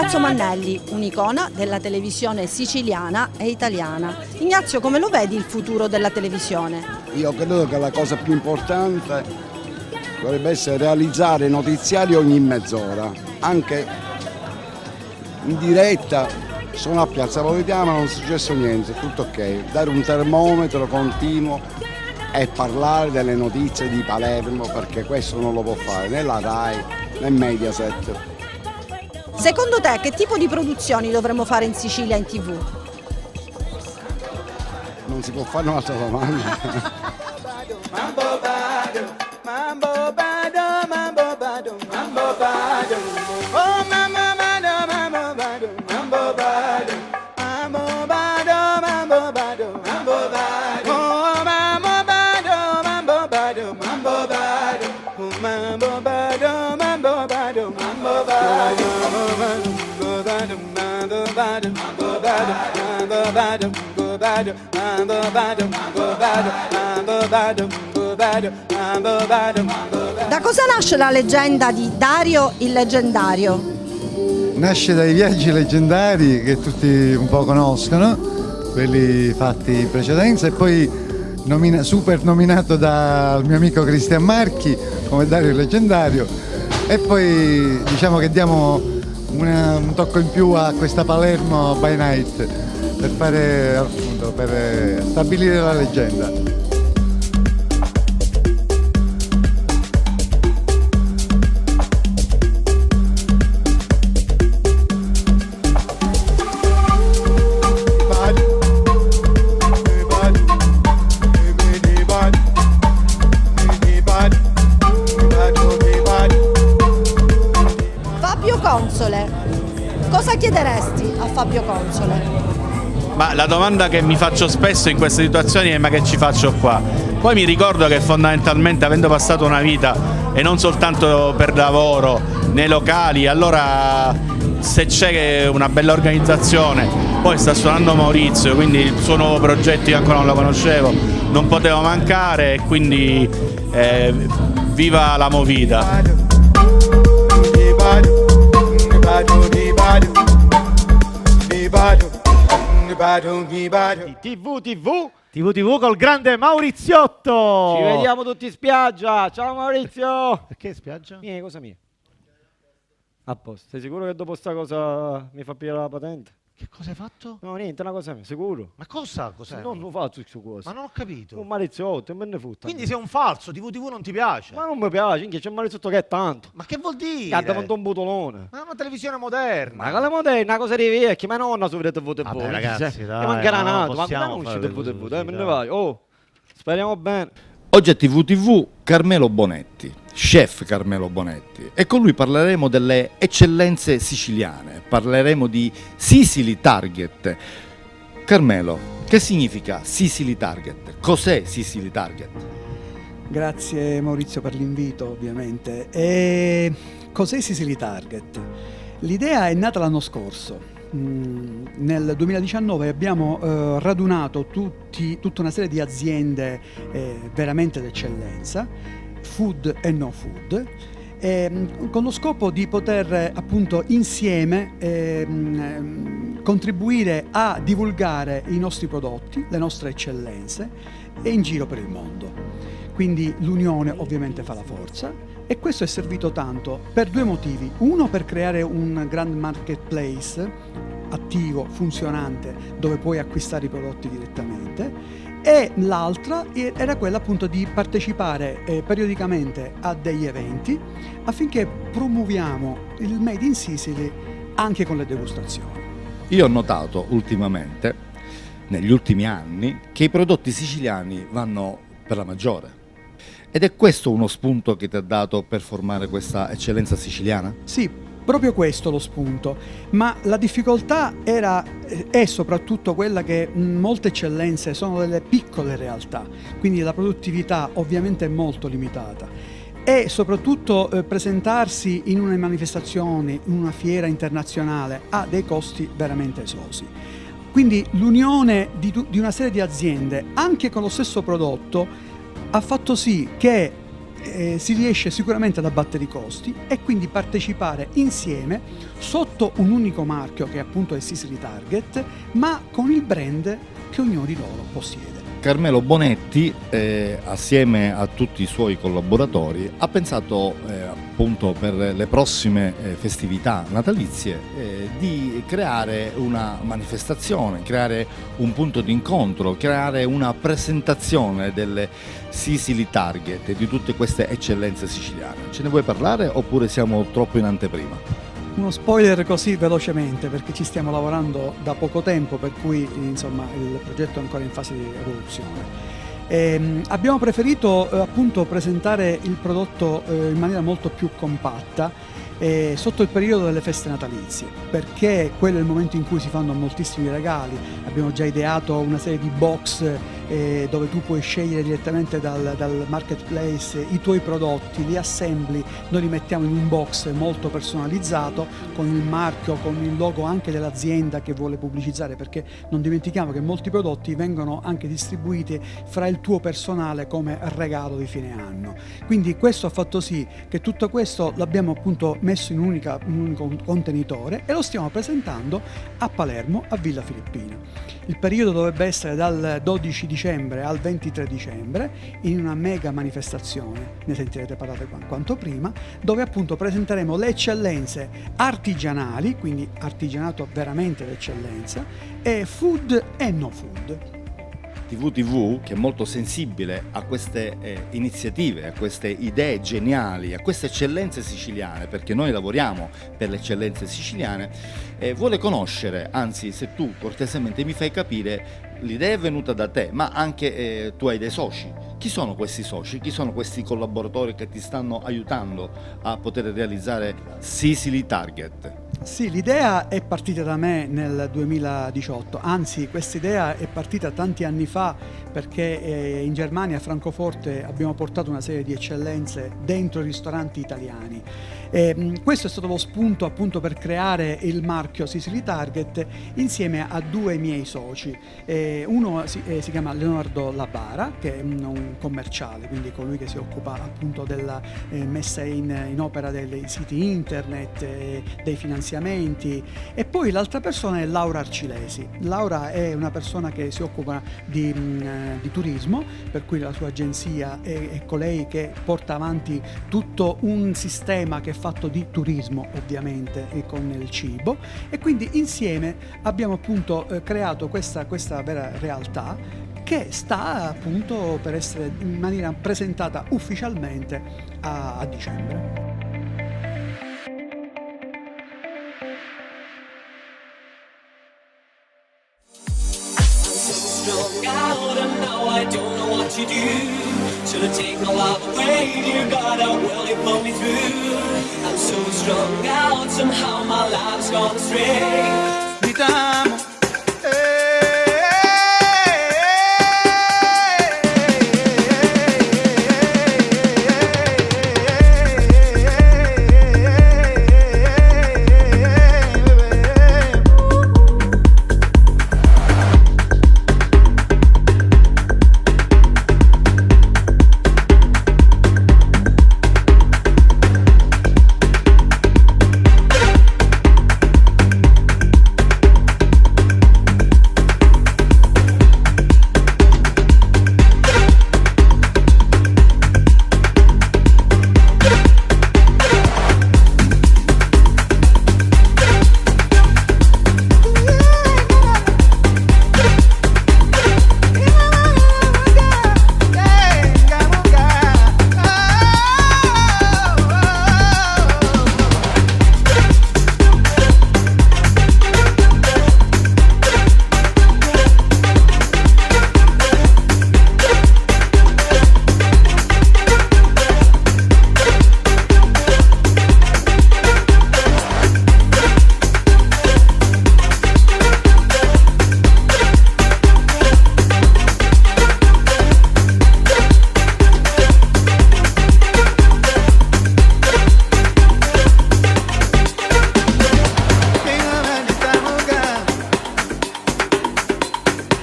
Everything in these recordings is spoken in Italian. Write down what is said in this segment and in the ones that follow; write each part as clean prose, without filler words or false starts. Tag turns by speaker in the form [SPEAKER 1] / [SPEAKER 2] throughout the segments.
[SPEAKER 1] Ignazio Mannelli, un'icona della televisione siciliana e italiana. Ignazio, come lo vedi il futuro della televisione?
[SPEAKER 2] Io credo che la cosa più importante dovrebbe essere realizzare notiziari ogni mezz'ora, anche in diretta. Sono a Piazza Politeama, non è successo niente, tutto ok. Dare un termometro continuo e parlare delle notizie di Palermo, perché questo non lo può fare né la RAI né Mediaset.
[SPEAKER 1] Secondo te che tipo di produzioni dovremmo fare in Sicilia in TV?
[SPEAKER 2] Non si può fare un'altra domanda.
[SPEAKER 3] Mambo bado, mambo bado, mambo bado, mambo bado. Oh mamma bado, mambo bado, mambo bado, mambo bado, mambo bado, mambo bado. Oh mambo bado, mambo bado, mambo bado. Oh mambo bado, mambo bado, mambo bado. Mambo bado, mambo bado, mambo bado, mambo bado, mambo bado, mambo bado, mambo bado, mambo bado.
[SPEAKER 1] Da cosa nasce la leggenda di Dario il leggendario?
[SPEAKER 4] Nasce dai viaggi leggendari che tutti un po' conoscono, quelli fatti in precedenza, e poi super nominato dal mio amico Cristian Marchi come Dario il leggendario, e poi diciamo che diamo un tocco in più a questa Palermo by Night per fare, appunto, per stabilire la leggenda.
[SPEAKER 1] Fabio Console, cosa chiederesti a Fabio Console?
[SPEAKER 5] Ma la domanda che mi faccio spesso in queste situazioni è: ma che ci faccio qua? Poi mi ricordo che fondamentalmente, avendo passato una vita e non soltanto per lavoro nei locali, allora se c'è una bella organizzazione, poi sta suonando Maurizio, quindi il suo nuovo progetto io ancora non lo conoscevo, non potevo mancare, e quindi viva la Movida!
[SPEAKER 6] TV col grande Mauriziotto.
[SPEAKER 7] Ci vediamo tutti in spiaggia. Ciao Maurizio.
[SPEAKER 6] Perché spiaggia?
[SPEAKER 7] Mia, cosa mia? A posto. Sei sicuro che dopo sta cosa mi fa pigliare la patente?
[SPEAKER 6] Che cosa hai fatto?
[SPEAKER 7] No, niente, una cosa mia, sicuro.
[SPEAKER 6] Ma cosa? Cos'è?
[SPEAKER 7] Non lo faccio su cosa.
[SPEAKER 6] Ma non ho capito.
[SPEAKER 7] Un Mauriziotto, me ne fotta.
[SPEAKER 6] Quindi sei un falso, TV non ti piace?
[SPEAKER 7] Ma non mi piace, c'è un Mauriziotto che è tanto.
[SPEAKER 6] Ma che vuol dire?
[SPEAKER 7] Che ha davanti un butolone.
[SPEAKER 6] Ma è una televisione moderna.
[SPEAKER 7] Ma con la moderna, una cosa di vecchia, ma nonna su TV.
[SPEAKER 6] Vabbè, ragazzi, dai,
[SPEAKER 7] Che mancherà
[SPEAKER 6] non
[SPEAKER 7] nato, ma
[SPEAKER 6] possiamo
[SPEAKER 7] come non
[SPEAKER 6] fare
[SPEAKER 7] uscite
[SPEAKER 6] così,
[SPEAKER 7] me ne
[SPEAKER 6] dai.
[SPEAKER 7] vai. Oh, speriamo bene.
[SPEAKER 8] Oggi a TV Carmelo Bonetti, chef Carmelo Bonetti, e con lui parleremo delle eccellenze siciliane, parleremo di Sicily Target. Carmelo, che significa Sicily Target? Cos'è Sicily Target?
[SPEAKER 9] Grazie Maurizio per l'invito, ovviamente. E cos'è Sicily Target? L'idea è nata l'anno scorso. Nel 2019 abbiamo radunato tutta una serie di aziende veramente d'eccellenza, food e no food, con lo scopo di poter appunto insieme contribuire a divulgare i nostri prodotti, le nostre eccellenze, e in giro per il mondo. Quindi l'unione ovviamente fa la forza, e questo è servito tanto per due motivi. Uno, per creare un grand marketplace attivo, funzionante, dove puoi acquistare i prodotti direttamente, e l'altra era quella appunto di partecipare periodicamente a degli eventi affinché promuoviamo il Made in Sicily anche con le degustazioni.
[SPEAKER 8] Io ho notato ultimamente, negli ultimi anni, che i prodotti siciliani vanno per la maggiore. Ed è questo uno spunto che ti ha dato per formare questa eccellenza siciliana?
[SPEAKER 9] Sì, proprio questo lo spunto, ma la difficoltà è soprattutto quella che molte eccellenze sono delle piccole realtà, quindi la produttività ovviamente è molto limitata, e soprattutto presentarsi in una manifestazione, in una fiera internazionale, ha dei costi veramente esosi. Quindi l'unione di una serie di aziende, anche con lo stesso prodotto, ha fatto sì che si riesce sicuramente ad abbattere i costi e quindi partecipare insieme sotto un unico marchio che appunto è Sicily Target, ma con il brand che ognuno di loro possiede.
[SPEAKER 8] Carmelo Bonetti, assieme a tutti i suoi collaboratori, ha pensato appunto per le prossime festività natalizie di creare una manifestazione, creare un punto di incontro, creare una presentazione delle Sicily Target e di tutte queste eccellenze siciliane. Ce ne vuoi parlare oppure siamo troppo in anteprima?
[SPEAKER 9] Uno spoiler così velocemente, perché ci stiamo lavorando da poco tempo, per cui insomma il progetto è ancora in fase di evoluzione. Abbiamo preferito appunto presentare il prodotto in maniera molto più compatta sotto il periodo delle feste natalizie, perché quello è il momento in cui si fanno moltissimi regali. Abbiamo già ideato una serie di box dove tu puoi scegliere direttamente dal marketplace i tuoi prodotti, li assembli, noi li mettiamo in un box molto personalizzato con il marchio, con il logo anche dell'azienda che vuole pubblicizzare, perché non dimentichiamo che molti prodotti vengono anche distribuiti fra il tuo personale come regalo di fine anno. Quindi questo ha fatto sì che tutto questo l'abbiamo appunto messo in un unico contenitore e lo stiamo presentando a Palermo, a Villa Filippina. Il periodo dovrebbe essere dal 12 dicembre al 23 dicembre in una mega manifestazione, ne sentirete parlare quanto prima, dove appunto presenteremo le eccellenze artigianali, quindi artigianato veramente d'eccellenza, e food e no food.
[SPEAKER 8] TVTV, che è molto sensibile a queste iniziative, a queste idee geniali, a queste eccellenze siciliane, perché noi lavoriamo per le eccellenze siciliane, vuole conoscere, anzi se tu cortesemente mi fai capire, l'idea è venuta da te, ma anche tu hai dei soci. Chi sono questi soci? Chi sono questi collaboratori che ti stanno aiutando a poter realizzare Sicily Target?
[SPEAKER 9] Sì, l'idea è partita da me nel 2018, anzi questa idea è partita tanti anni fa, perché in Germania, a Francoforte, abbiamo portato una serie di eccellenze dentro i ristoranti italiani. Questo è stato lo spunto appunto per creare il marchio Sicily Target insieme a due miei soci. Uno si chiama Leonardo Labara, che è un commerciale, quindi colui che si occupa appunto della messa in opera dei siti internet, dei finanziamenti, e poi l'altra persona è Laura Arcilesi. Laura è una persona che si occupa di turismo, per cui la sua agenzia è colei che porta avanti tutto un sistema che è fatto di turismo, ovviamente, e con il cibo, e quindi insieme abbiamo appunto creato questa vera realtà che sta appunto per essere in maniera presentata ufficialmente a dicembre.
[SPEAKER 10] Strung out and now I don't know what to do. Should I take my love away, dear God, how will you pull me through? I'm so strung out, somehow my life's gone astray.
[SPEAKER 3] Gritamos,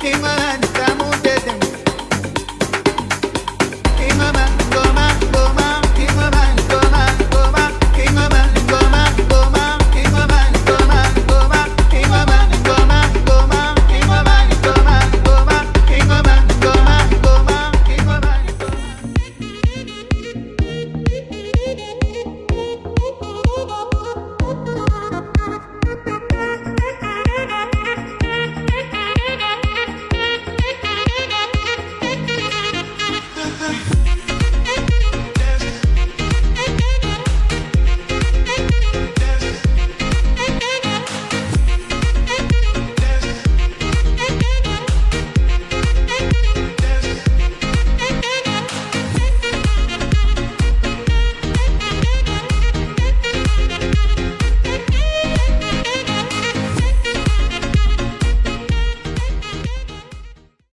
[SPEAKER 3] Quem manda, estamos desde